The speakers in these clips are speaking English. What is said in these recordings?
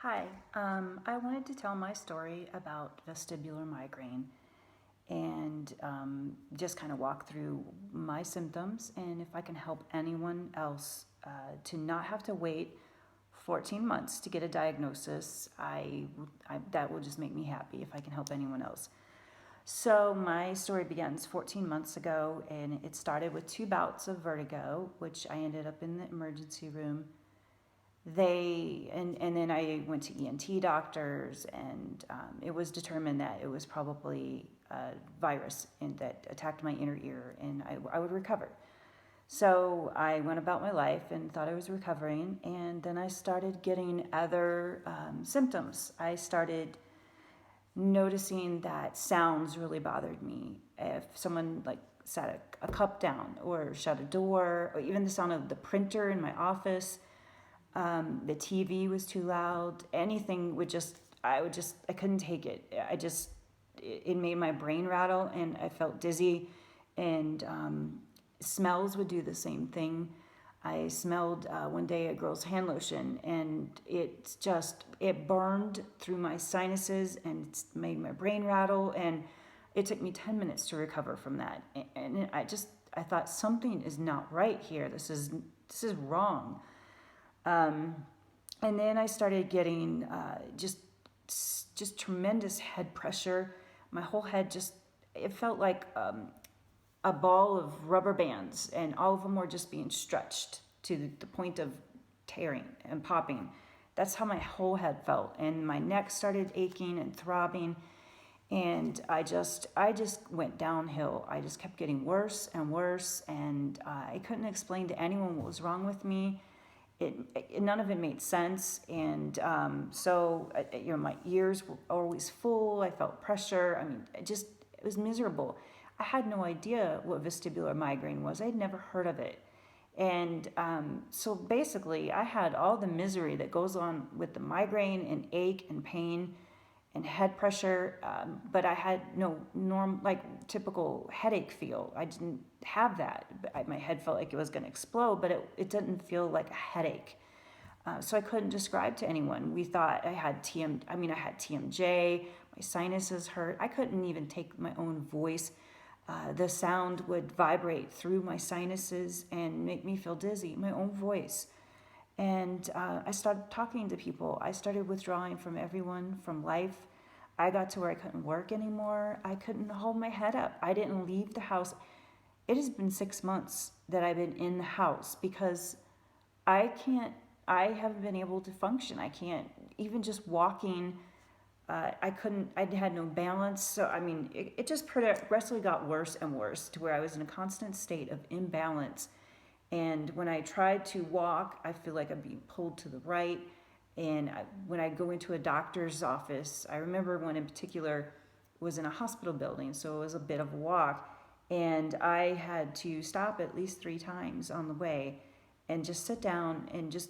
Hi, I wanted to tell my story about vestibular migraine and just kind of walk through my symptoms and if I can help anyone else to not have to wait 14 months to get a diagnosis. That will just make me happy if I can help anyone else. So my story begins 14 months ago, and it started with 2 bouts of vertigo, which I ended up in the emergency room. And then I went to ENT doctors, and it was determined that it was probably a virus that attacked my inner ear, and I would recover. So I went about my life and thought I was recovering, and then I started getting other symptoms. I started noticing that sounds really bothered me. If someone like sat a cup down or shut a door, or even the sound of the printer in my office, the TV was too loud. Anything would I couldn't take it. It made my brain rattle, and I felt dizzy. And smells would do the same thing. I smelled one day a girl's hand lotion, and it burned through my sinuses, and it made my brain rattle. And it took me 10 minutes to recover from that. And I thought something is not right here. This is wrong. And then I started getting just tremendous head pressure. My whole head it felt like a ball of rubber bands, and all of them were just being stretched to the point of tearing and popping. That's how my whole head felt. And my neck started aching and throbbing. And I just went downhill. I just kept getting worse and worse. And I couldn't explain to anyone what was wrong with me. None of it made sense, and so my ears were always full. I felt pressure. I mean, it was miserable. I had no idea what vestibular migraine was. I'd never heard of it, and so basically, I had all the misery that goes on with the migraine and ache and pain and head pressure, but I had no typical headache feel. I didn't have that. My head felt like it was going to explode, but it didn't feel like a headache. So I couldn't describe to anyone. We thought I had TMJ, my sinuses hurt. I couldn't even take my own voice. The sound would vibrate through my sinuses and make me feel dizzy, my own voice. And I started talking to people. I started withdrawing from everyone, from life. I got to where I couldn't work anymore. I couldn't hold my head up. I didn't leave the house. It has been 6 months that I've been in the house because I haven't been able to function. I can't, even just walking, I had no balance. So, I mean, it just progressively got worse and worse to where I was in a constant state of imbalance. And when I tried to walk, I feel like I'm being pulled to the right. And when I go into a doctor's office, I remember one in particular was in a hospital building, so it was a bit of a walk. And I had to stop at least 3 times on the way and just sit down and just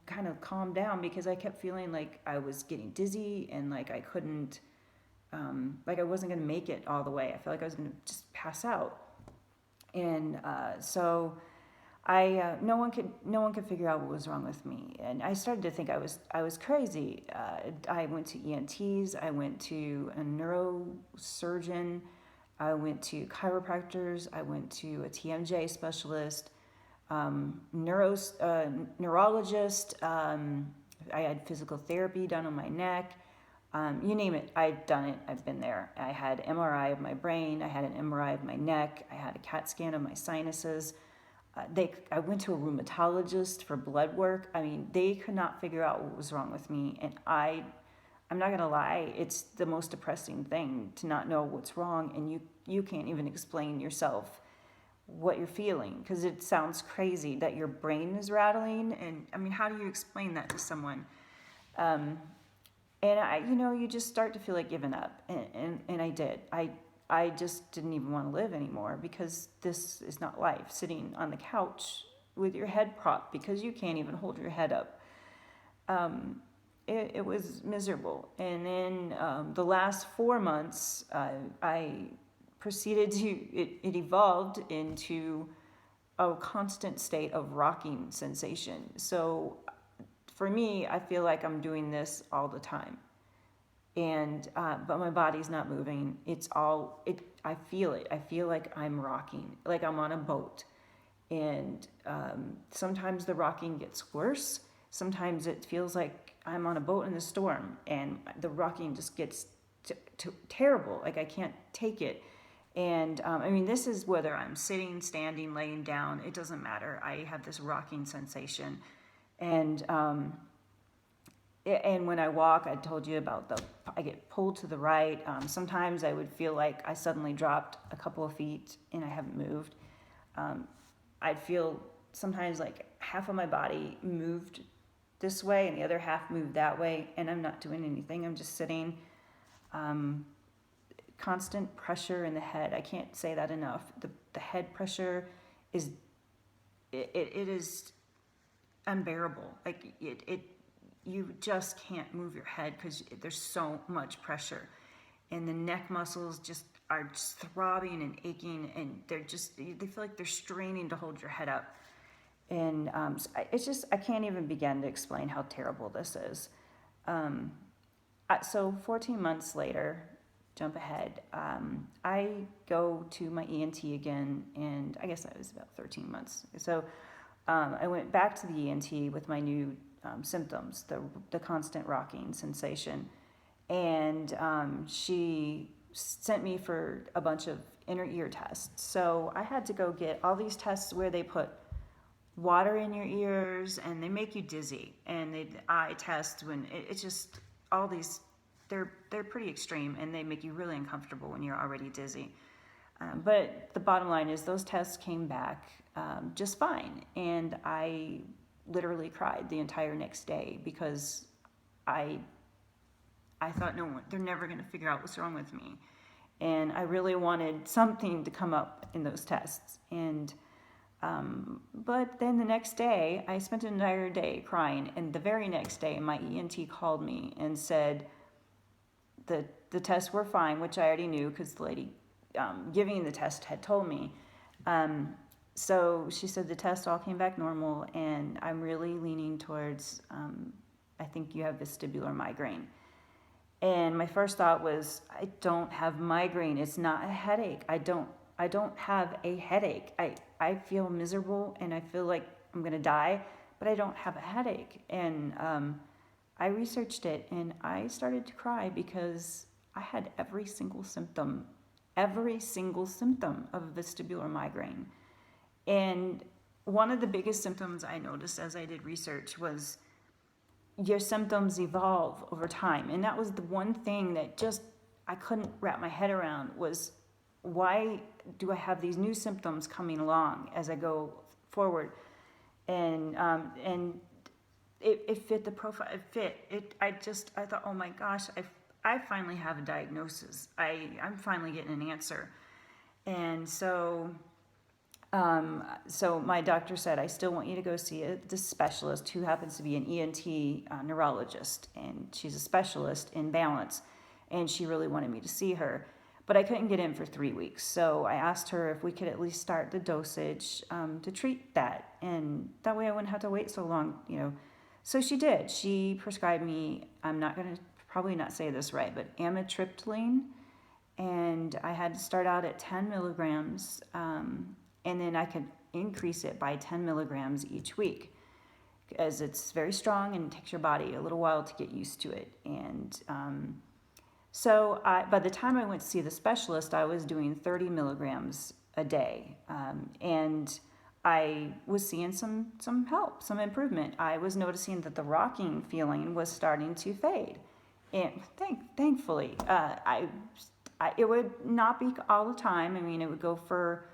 kind of calm down because I kept feeling like I was getting dizzy and like I couldn't, like I wasn't going to make it all the way. I felt like I was going to just pass out. And so no one could figure out what was wrong with me, and I started to think I was crazy. I went to ENTs, I went to a neurosurgeon, I went to chiropractors, I went to a TMJ specialist, neurologist. I had physical therapy done on my neck. You name it, I've done it. I've been there. I had MRI of my brain. I had an MRI of my neck. I had a CAT scan of my sinuses. I went to a rheumatologist for blood work. I mean, they could not figure out what was wrong with me. And I'm not going to lie, it's the most depressing thing to not know what's wrong. And you can't even explain yourself what you're feeling because it sounds crazy that your brain is rattling. And I mean, how do you explain that to someone? And you just start to feel like giving up. And I did. I just didn't even want to live anymore because this is not life, sitting on the couch with your head propped because you can't even hold your head up. It was miserable. And then the last 4 months, I proceeded it evolved into a constant state of rocking sensation. So for me, I feel like I'm doing this all the time. And, but my body's not moving. I feel it. I feel like I'm rocking, like I'm on a boat. And sometimes the rocking gets worse. Sometimes it feels like I'm on a boat in a storm and the rocking just gets terrible. Like I can't take it. And I mean, this is whether I'm sitting, standing, laying down, it doesn't matter. I have this rocking sensation. And when I walk, I told you about I get pulled to the right. Sometimes I would feel like I suddenly dropped a couple of feet and I haven't moved. I'd feel sometimes like half of my body moved this way and the other half moved that way, and I'm not doing anything. I'm just sitting. Constant pressure in the head. I can't say that enough. The head pressure is it is unbearable. Like you just can't move your head because there's so much pressure, and the neck muscles are just throbbing and aching, and they feel like they're straining to hold your head up. And I can't even begin to explain how terrible this is. So 14 months later, jump ahead, I go to my ENT again, and I guess that was about 13 months. So I went back to the ENT with my new symptoms, the constant rocking sensation, and she sent me for a bunch of inner ear tests. So I had to go get all these tests where they put water in your ears and they make you dizzy, and they eye test when it's just all these. They're pretty extreme, and they make you really uncomfortable when you're already dizzy. But the bottom line is those tests came back just fine, and I literally cried the entire next day because I thought, no one, they're never going to figure out what's wrong with me, and I really wanted something to come up in those tests. And but then the next day, I spent an entire day crying, and the very next day, my ENT called me and said the tests were fine, which I already knew because the lady giving the test had told me. So she said the test all came back normal, and I'm really leaning towards, I think you have vestibular migraine. And my first thought was, I don't have migraine. It's not a headache. I don't have a headache. I feel miserable and I feel like I'm going to die, but I don't have a headache. And I researched it, and I started to cry because I had every single symptom of vestibular migraine. And one of the biggest symptoms I noticed as I did research was your symptoms evolve over time. And that was the one thing that just I couldn't wrap my head around, was why do I have these new symptoms coming along as I go forward? And it fit the profile. It fit. I thought, oh my gosh, I finally have a diagnosis. I'm finally getting an answer. And so my doctor said, I still want you to go see the specialist, who happens to be an ENT neurologist, and she's a specialist in balance, and she really wanted me to see her. But I couldn't get in for 3 weeks, so I asked her if we could at least start the dosage to treat that, and that way I wouldn't have to wait so long, So she did. She prescribed me, I'm not going to probably not say this right, but Amitriptyline, and I had to start out at 10 milligrams, and then I could increase it by 10 milligrams each week, as it's very strong and it takes your body a little while to get used to it. And so by the time I went to see the specialist, I was doing 30 milligrams a day, and I was seeing some help, some improvement. I was noticing that the rocking feeling was starting to fade, and thankfully, it would not be all the time. I mean, it would go for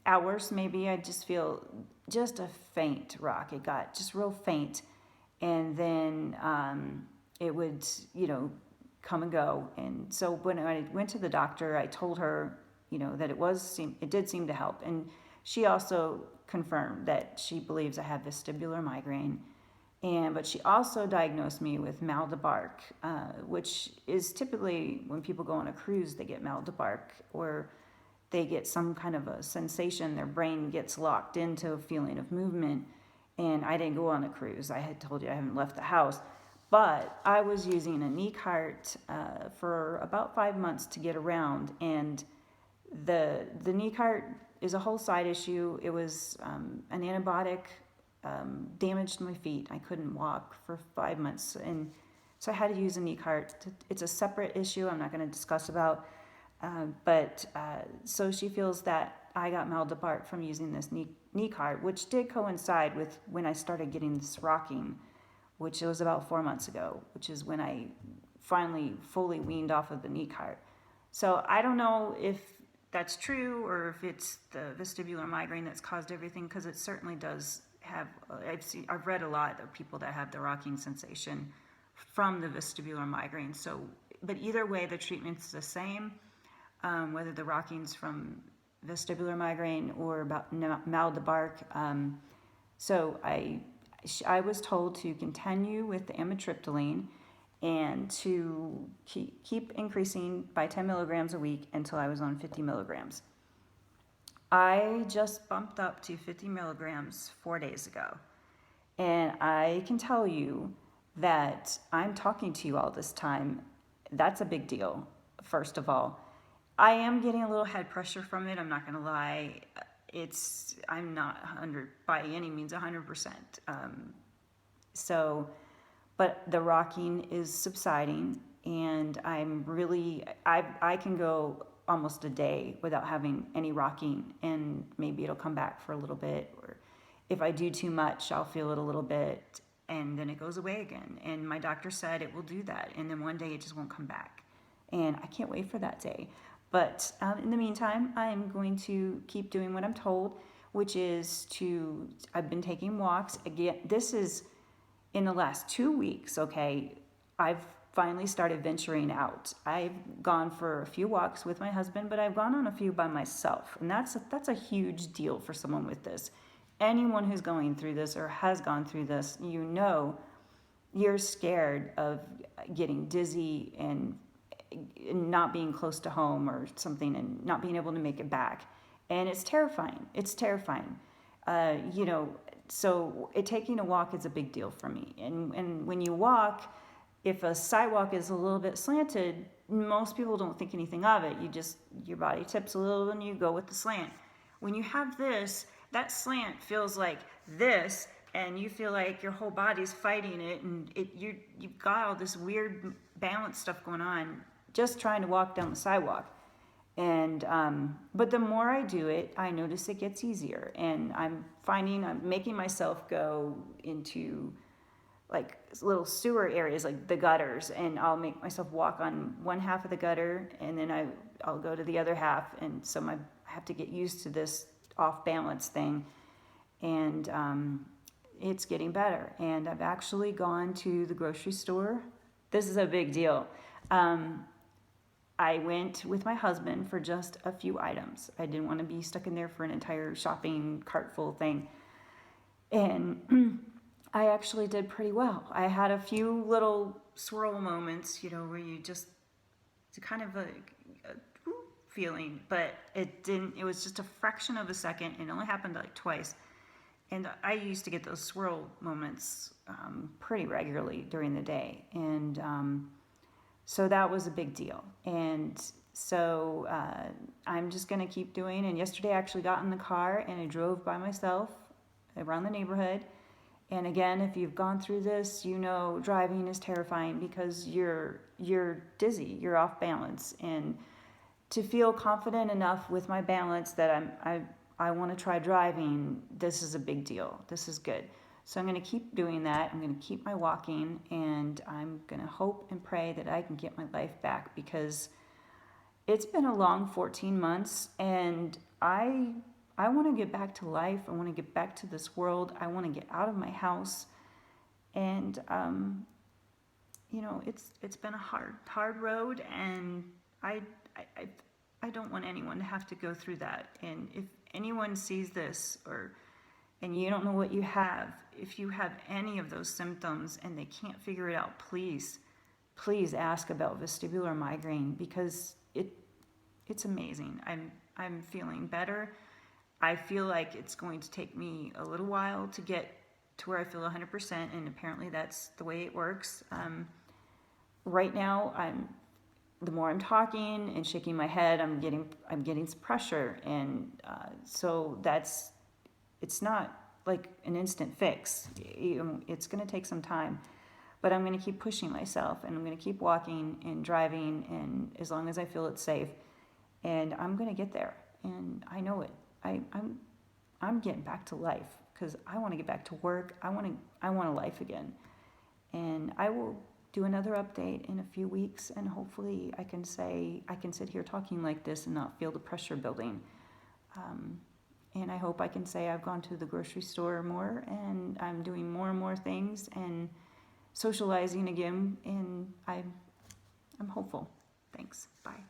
hours maybe. I'd just feel just a faint rock. It got just real faint, and then it would, come and go. And so when I went to the doctor, I told her, that it did seem to help. And she also confirmed that she believes I have vestibular migraine. But she also diagnosed me with mal de barque, which is typically when people go on a cruise, they get mal de barque, or they get some kind of a sensation, their brain gets locked into a feeling of movement. and I didn't go on a cruise. I had told you I haven't left the house, but I was using a knee cart for about 5 months to get around, and the knee cart is a whole side issue. It was an antibiotic damaged my feet. I couldn't walk for 5 months, and so I had to use a knee cart. It's a separate issue I'm not going to discuss about, but so she feels that I got apart from using this knee cart, which did coincide with when I started getting this rocking, which was about 4 months ago, which is when I finally fully weaned off of the knee cart. So I don't know if that's true or if it's the vestibular migraine that's caused everything, because it certainly does have. I've read a lot of people that have the rocking sensation from the vestibular migraine. So, but either way, the treatment's the same, whether the rocking's from vestibular migraine or about Maldebark. So I was told to continue with the Amitriptyline and to keep increasing by 10 milligrams a week until I was on 50 milligrams. I just bumped up to 50 milligrams 4 days ago. And I can tell you that I'm talking to you all this time. That's a big deal, first of all. I am getting a little head pressure from it, I'm not going to lie. I'm not 100 by any means 100%. But the rocking is subsiding, and I can go almost a day without having any rocking, and maybe it'll come back for a little bit, or if I do too much, I'll feel it a little bit, and then it goes away again. And my doctor said it will do that, and then one day it just won't come back. And I can't wait for that day. But in the meantime, I'm going to keep doing what I'm told, which is I've been taking walks. Again, this is in the last 2 weeks, okay? I've finally started venturing out. I've gone for a few walks with my husband, but I've gone on a few by myself. And that's a huge deal for someone with this. Anyone who's going through this or has gone through this, you're scared of getting dizzy and not being close to home or something and not being able to make it back. And it's terrifying. So taking a walk is a big deal for me. And when you walk, if a sidewalk is a little bit slanted, most people don't think anything of it. Your body tips a little and you go with the slant. When you have this, that slant feels like this, and you feel like your whole body's fighting it, and you've got all this weird balance stuff going on just trying to walk down the sidewalk. And but the more I do it, I notice it gets easier, and I'm making myself go into like little sewer areas, like the gutters, and I'll make myself walk on one half of the gutter, and then I'll go to the other half, and so I have to get used to this off balance thing, and it's getting better. And I've actually gone to the grocery store. This is a big deal. I went with my husband for just a few items. I didn't want to be stuck in there for an entire shopping cart full thing. And I actually did pretty well. I had a few little swirl moments, where you just, it's kind of a feeling, but it was just a fraction of a second, and it only happened like twice. And I used to get those swirl moments pretty regularly during the day. And so that was a big deal. And so I'm just going to keep doing. And yesterday I actually got in the car and I drove by myself around the neighborhood. And again, if you've gone through this, driving is terrifying because you're dizzy, you're off balance. And to feel confident enough with my balance that I want to try driving, this is a big deal. This is good. So I'm going to keep doing that. I'm going to keep my walking, and I'm going to hope and pray that I can get my life back, because it's been a long 14 months, and I want to get back to life. I want to get back to this world. I want to get out of my house. And it's been a hard road, and I don't want anyone to have to go through that. And if anyone sees this, and you don't know what you have, if you have any of those symptoms and they can't figure it out, please ask about vestibular migraine, because it's amazing. I'm feeling better. I feel like it's going to take me a little while to get to where I feel 100%, and apparently that's the way it works. Right now, the more I'm talking and shaking my head, I'm getting some pressure, and so it's not like an instant fix. It's going to take some time, but I'm going to keep pushing myself, and I'm going to keep walking and driving, and as long as I feel it's safe, and I'm going to get there, and I know it. I'm getting back to life because I want to get back to work. I want a life again, and I will do another update in a few weeks, and hopefully I can sit here talking like this and not feel the pressure building. And I hope I can say I've gone to the grocery store more, and I'm doing more and more things and socializing again, and I'm hopeful. Thanks. Bye.